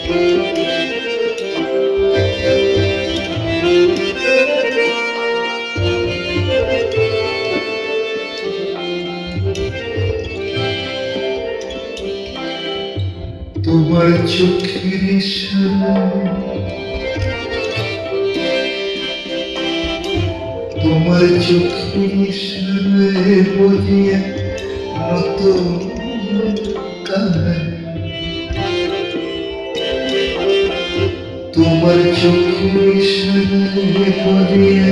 তোমার চোখের ইশারায়, তোমার চোখের ইশারায় বলিয়া নতুন কাহিনী। তোমার চোখের ইশারায় বলিয়া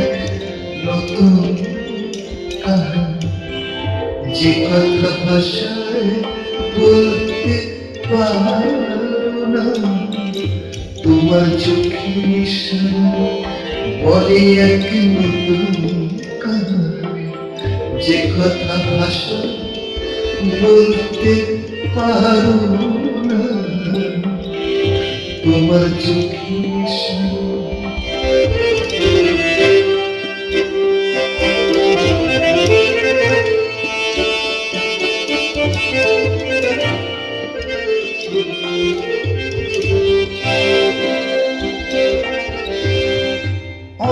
নতুন কাহিনী, যে কথা ভাষায় বলতে পারো না। তোমার চোখের ইশারায় বলে এক নতুন কাহিনী, যে কথা ভাষা বলতে পারো না। তোমার চোখের ইশারায়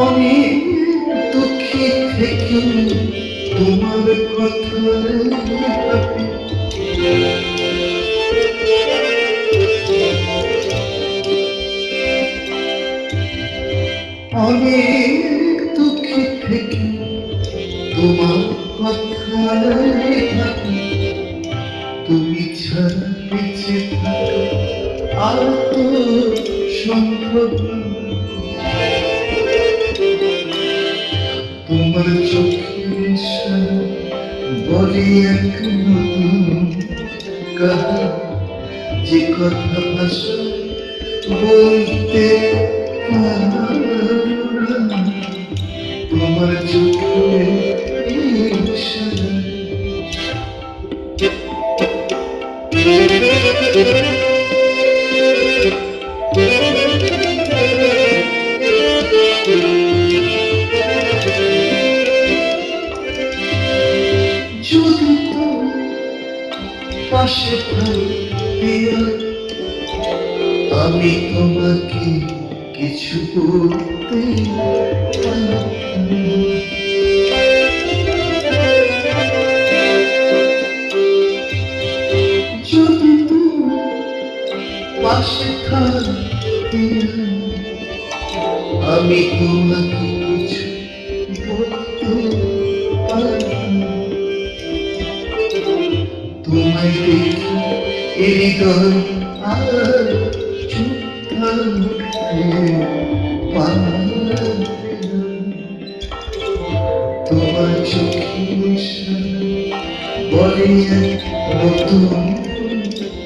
অনেক দুঃখী থেকে তোমার কথা ভাবি, অনেক দুঃখী থেকে তোমার কথা ভাবি। তুমি ছাড়া বেঁচে থাকা আর তো সম্ভব না। তোমার চোখের ইশারায় বলে এক নতুন কাহিনী, যে কথা ভাষা বলতে পারো না। তোমার চোখের ইশারায় যদি তুমি পাশে থাকতে, আমি তোমাকে কিছু বলতে পারি। যদি তুমি পাশে থাকতে, আমি তোমাকে কিছু বলতে পারি। তোমায় দেখে হৃদয় আর চুপ থাকতে পারে। তোমার চোখের ইশারায় বলে এক নতুন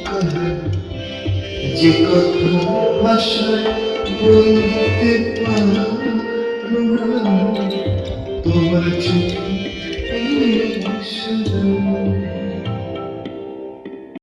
কাহিনী, যে কথা ভাষায় বলতে পারো না। তোমার চোখের ইশারায়